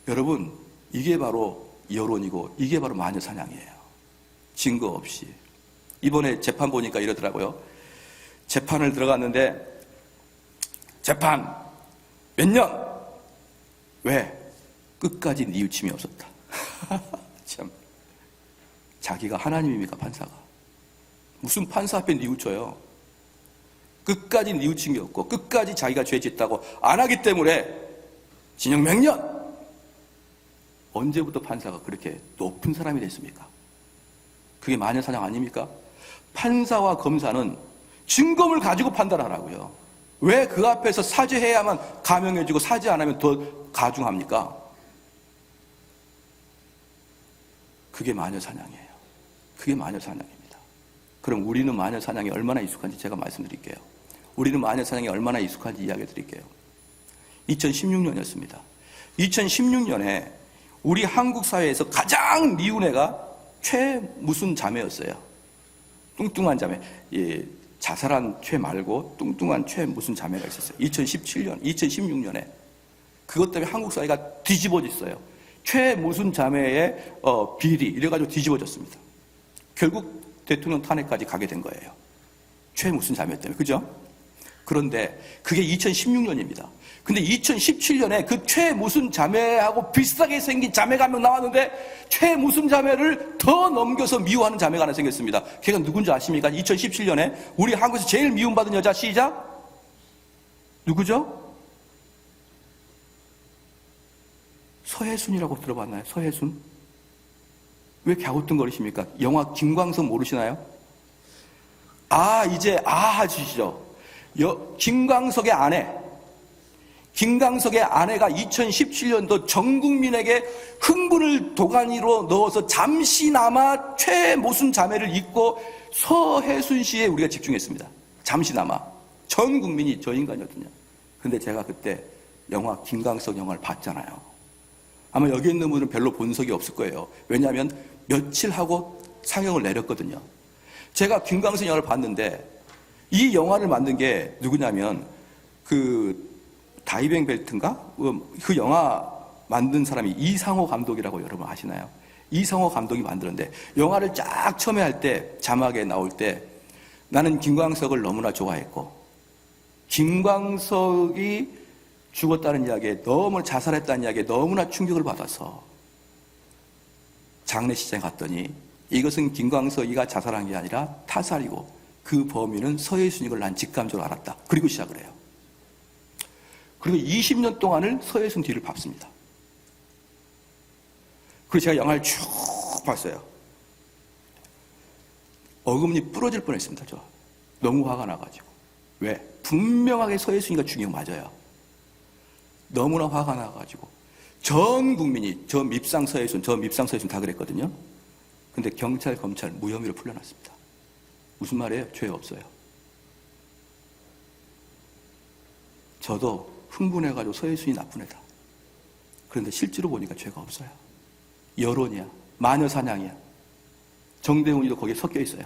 여러분 이게 바로 여론이고 이게 바로 마녀 사냥이에요. 증거 없이. 이번에 재판 보니까 이러더라고요. 재판을 들어갔는데 재판 몇 년? 왜? 끝까지 뉘우침이 없었다. 참 자기가 하나님입니까 판사가? 무슨 판사 앞에 뉘우쳐요. 끝까지 뉘우침이 없고 끝까지 자기가 죄 짓다고 안 하기 때문에 징역 몇 년? 언제부터 판사가 그렇게 높은 사람이 됐습니까? 그게 마녀사냥 아닙니까? 판사와 검사는 증거를 가지고 판단하라고요. 왜 그 앞에서 사죄해야만 감형해주고 사죄 안 하면 더 가중합니까? 그게 마녀사냥이에요. 그게 마녀사냥입니다. 그럼 우리는 마녀사냥이 얼마나 익숙한지 제가 말씀드릴게요. 우리는 마녀사냥이 얼마나 익숙한지 이야기 드릴게요. 2016년이었습니다. 2016년에 우리 한국 사회에서 가장 미운 애가 최 무슨 자매였어요. 뚱뚱한 자매. 예, 자살한 최 말고 뚱뚱한 최 무슨 자매가 있었어요. 2016년에. 그것 때문에 한국 사회가 뒤집어졌어요. 최 무슨 자매의 비리 이래가지고 뒤집어졌습니다. 결국 대통령 탄핵까지 가게 된 거예요. 최 무슨 자매 때문에. 그죠? 그런데 그게 2016년입니다. 근데 2017년에 그 최무순 자매하고 비슷하게 생긴 자매가 한 명 나왔는데 최무순 자매를 더 넘겨서 미워하는 자매가 하나 생겼습니다. 걔가 누군지 아십니까? 2017년에 우리 한국에서 제일 미움받은 여자, 시작! 누구죠? 서혜순이라고 들어봤나요? 서혜순? 왜 갸우뚱거리십니까? 영화 김광석 모르시나요? 이제 하시죠. 김광석의 아내가 2017년도 전 국민에게 흥분을 도가니로 넣어서 잠시나마 최모순 자매를 잊고 서혜순 씨에 우리가 집중했습니다. 잠시나마. 전 국민이 저 인간이었거든요. 근데 제가 그때 김광석 영화를 봤잖아요. 아마 여기 있는 분은 별로 본 적이 없을 거예요. 왜냐하면 며칠 하고 상영을 내렸거든요. 제가 김광석 영화를 봤는데 이 영화를 만든 게 누구냐면 다이빙 벨트인가? 그 영화 만든 사람이 이상호 감독이라고 여러분 아시나요? 이상호 감독이 만들었는데 영화를 쫙 처음에 할 때 자막에 나올 때 나는 김광석을 너무나 좋아했고 김광석이 죽었다는 이야기에 너무 자살했다는 이야기에 너무나 충격을 받아서 장례식장에 갔더니 이것은 김광석이가 자살한 게 아니라 타살이고 그 범인은 서혜순인 걸 난 직감적으로 알았다. 그리고 시작을 해요. 그리고 20년 동안을 서혜순 뒤를 밟습니다. 그래서 제가 영화를 쭉 봤어요. 어금니 부러질 뻔했습니다. 저 너무 화가 나가지고. 왜? 분명하게 서혜순이가 죽인 거 맞아요. 너무나 화가 나가지고 전 국민이 저 밉상 서혜순 다 그랬거든요. 근데 경찰, 검찰 무혐의로 풀려났습니다. 무슨 말이에요? 죄 없어요. 저도 흥분해가지고 서혜순이 나쁜 애다. 그런데 실제로 보니까 죄가 없어요. 여론이야. 마녀사냥이야. 정대훈이도 거기에 섞여 있어요.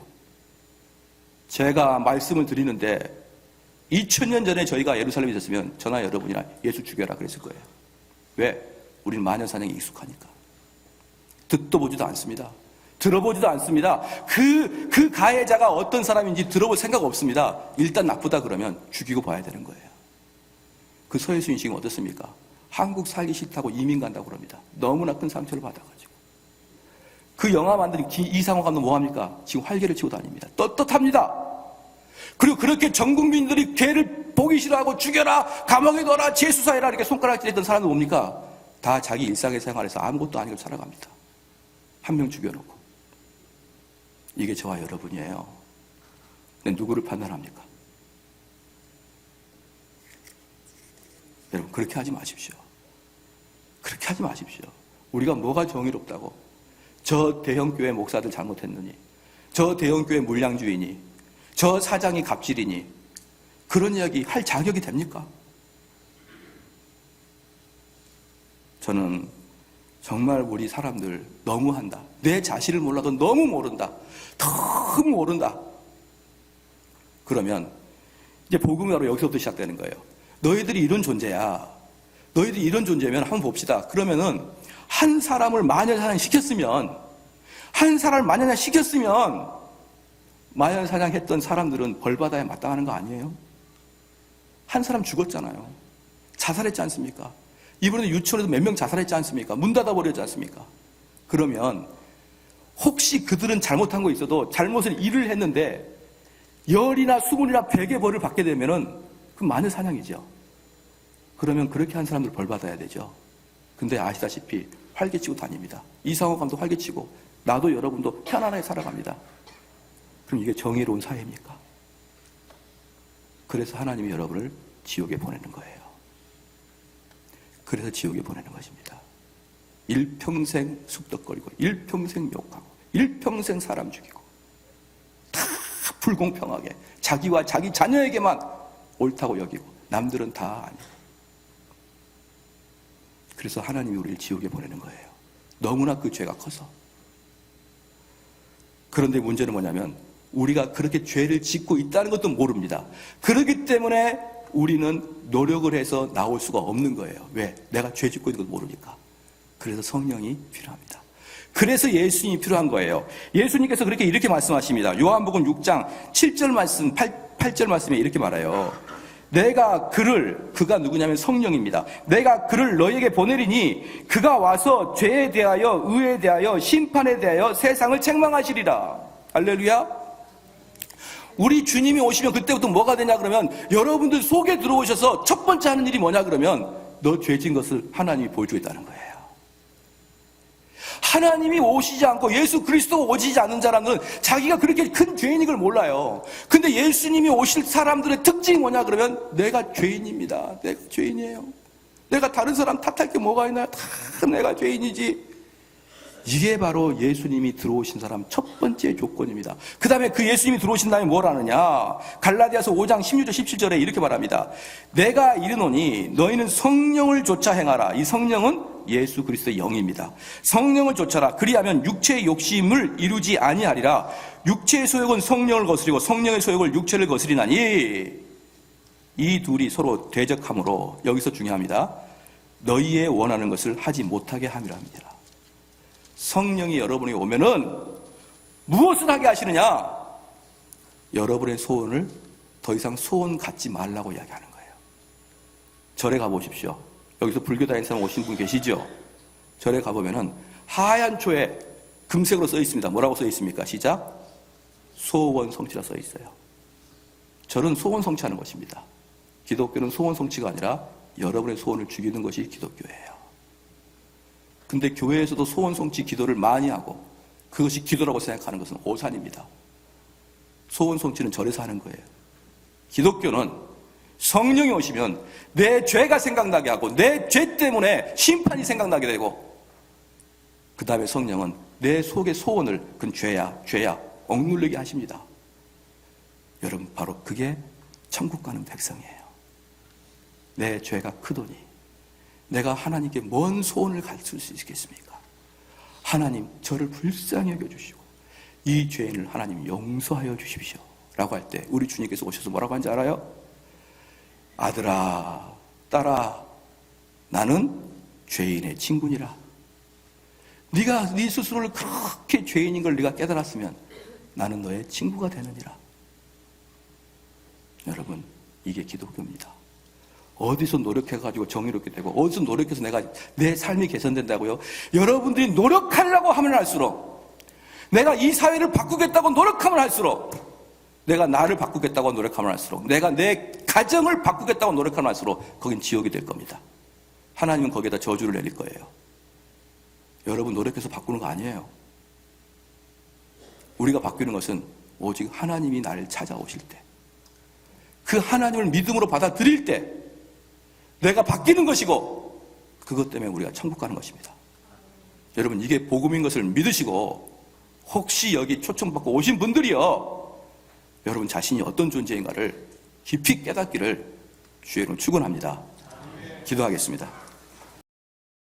제가 말씀을 드리는데 2000년 전에 저희가 예루살렘에 있었으면 저나 여러분이나 예수 죽여라 그랬을 거예요. 왜? 우리는 마녀사냥에 익숙하니까. 듣도 보지도 않습니다. 들어보지도 않습니다. 그 가해자가 어떤 사람인지 들어볼 생각 없습니다. 일단 나쁘다 그러면 죽이고 봐야 되는 거예요. 그 서혜순이 지금 어떻습니까? 한국 살기 싫다고 이민 간다고 그럽니다. 너무나 큰 상처를 받아가지고. 그 영화 만든 이상호 감독 뭐합니까? 지금 활개를 치고 다닙니다. 떳떳합니다. 그리고 그렇게 전 국민들이 죄를 보기 싫어하고 죽여라, 감옥에 넣어라, 재수사해라 이렇게 손가락질했던 사람들 뭡니까? 다 자기 일상의 생활에서 아무것도 아니고 살아갑니다. 한 명 죽여놓고. 이게 저와 여러분이에요. 근데 누구를 판단합니까? 여러분 그렇게 하지 마십시오. 그렇게 하지 마십시오. 우리가 뭐가 정의롭다고? 저 대형교회 목사들 잘못했느니, 저 대형교회 물량주의니, 저 사장이 갑질이니 그런 이야기 할 자격이 됩니까? 저는 정말 우리 사람들 너무한다. 내 자신을 몰라도 너무 모른다. 너무 모른다. 그러면 이제 복음이 바로 여기서부터 시작되는 거예요. 너희들이 이런 존재야. 너희들이 이런 존재면 한번 봅시다. 그러면은 한 사람을 마녀사냥 시켰으면 마녀사냥 했던 사람들은 벌받아야 마땅하는 거 아니에요? 한 사람 죽었잖아요. 자살했지 않습니까? 이번에도 유치원에서 몇 명 자살했지 않습니까? 문 닫아버렸지 않습니까? 그러면 혹시 그들은 잘못한 거 있어도 잘못을 일을 했는데 열이나 수문이나 100의 벌을 받게 되면은 그 마녀사냥이죠. 그러면 그렇게 한 사람들 벌받아야 되죠. 근데 아시다시피 활개치고 다닙니다. 이상호 감독 활개치고 나도 여러분도 편안하게 살아갑니다. 그럼 이게 정의로운 사회입니까? 그래서 하나님이 여러분을 지옥에 보내는 거예요. 그래서 지옥에 보내는 것입니다. 일평생 쑥덕거리고 일평생 욕하고 일평생 사람 죽이고 다 불공평하게 자기와 자기 자녀에게만 옳다고 여기고 남들은 다 아니고. 그래서 하나님이 우리를 지옥에 보내는 거예요. 너무나 그 죄가 커서. 그런데 문제는 뭐냐면 우리가 그렇게 죄를 짓고 있다는 것도 모릅니다. 그렇기 때문에 우리는 노력을 해서 나올 수가 없는 거예요. 왜? 내가 죄 짓고 있는 걸 모르니까. 그래서 성령이 필요합니다. 그래서 예수님이 필요한 거예요. 예수님께서 이렇게 말씀하십니다. 요한복음 6장 7절 말씀, 8절 말씀에 이렇게 말해요. 그가 누구냐면 성령입니다. 내가 그를 너희에게 보내리니 그가 와서 죄에 대하여 의에 대하여 심판에 대하여 세상을 책망하시리라. 할렐루야. 우리 주님이 오시면 그때부터 뭐가 되냐 그러면 여러분들 속에 들어오셔서 첫 번째 하는 일이 뭐냐 그러면 너 죄진 것을 하나님이 보여주겠다는 거예요. 하나님이 오시지 않고 예수 그리스도가 오시지 않는 자라는 자기가 그렇게 큰 죄인인 걸 몰라요. 근데 예수님이 오실 사람들의 특징이 뭐냐 그러면 내가 죄인입니다. 내가 죄인이에요. 내가 다른 사람 탓할 게 뭐가 있나요? 다 내가 죄인이지. 이게 바로 예수님이 들어오신 사람 첫 번째 조건입니다. 그 다음에 그 예수님이 들어오신 다음에 뭘 하느냐? 갈라디아서 5장 16절 17절에 이렇게 말합니다. 내가 이르노니 너희는 성령을 좇아 행하라. 이 성령은 예수 그리스도의 영입니다. 성령을 좇아라. 그리하면 육체의 욕심을 이루지 아니하리라. 육체의 소욕은 성령을 거스리고 성령의 소욕을 육체를 거스리나니 이 둘이 서로 대적함으로 여기서 중요합니다. 너희의 원하는 것을 하지 못하게 함이라 합니다. 성령이 여러분이 오면은 무엇을 하게 하시느냐? 여러분의 소원을 더 이상 소원 갖지 말라고 이야기하는 거예요. 절에 가보십시오. 여기서 불교 다니는 사람 오신 분 계시죠? 절에 가보면은 하얀 초에 금색으로 써 있습니다. 뭐라고 써 있습니까? 시작. 소원 성취라 써 있어요. 절은 소원 성취하는 것입니다. 기독교는 소원 성취가 아니라 여러분의 소원을 죽이는 것이 기독교예요. 근데 교회에서도 소원 성취 기도를 많이 하고 그것이 기도라고 생각하는 것은 오산입니다. 소원 성취는 절에서 하는 거예요. 기독교는 성령이 오시면 내 죄가 생각나게 하고 내 죄 때문에 심판이 생각나게 되고 그 다음에 성령은 내 속의 소원을 그건 죄야 억누르게 하십니다. 여러분 바로 그게 천국 가는 백성이에요. 내 죄가 크더니 내가 하나님께 뭔 소원을 가르칠 수 있겠습니까? 하나님 저를 불쌍히 여겨주시고 이 죄인을 하나님 용서하여 주십시오 라고 할 때 우리 주님께서 오셔서 뭐라고 하는지 알아요? 아들아 딸아 나는 죄인의 친구니라. 네가 네 스스로를 그렇게 죄인인 걸 네가 깨달았으면 나는 너의 친구가 되느니라. 여러분 이게 기독교입니다. 어디서 노력해가지고 정의롭게 되고 어디서 노력해서 내가 내 삶이 개선된다고요? 여러분들이 노력하려고 하면 할수록 내가 이 사회를 바꾸겠다고 노력하면 할수록 내가 나를 바꾸겠다고 노력하면 할수록 내가 내 가정을 바꾸겠다고 노력하면 할수록 거긴 지옥이 될 겁니다. 하나님은 거기에다 저주를 내릴 거예요. 여러분 노력해서 바꾸는 거 아니에요. 우리가 바뀌는 것은 오직 하나님이 나를 찾아오실 때 그 하나님을 믿음으로 받아들일 때 내가 바뀌는 것이고 그것 때문에 우리가 천국 가는 것입니다. 여러분 이게 복음인 것을 믿으시고 혹시 여기 초청받고 오신 분들이요 여러분 자신이 어떤 존재인가를 깊이 깨닫기를 주의 이름으로 축원합니다. 기도하겠습니다.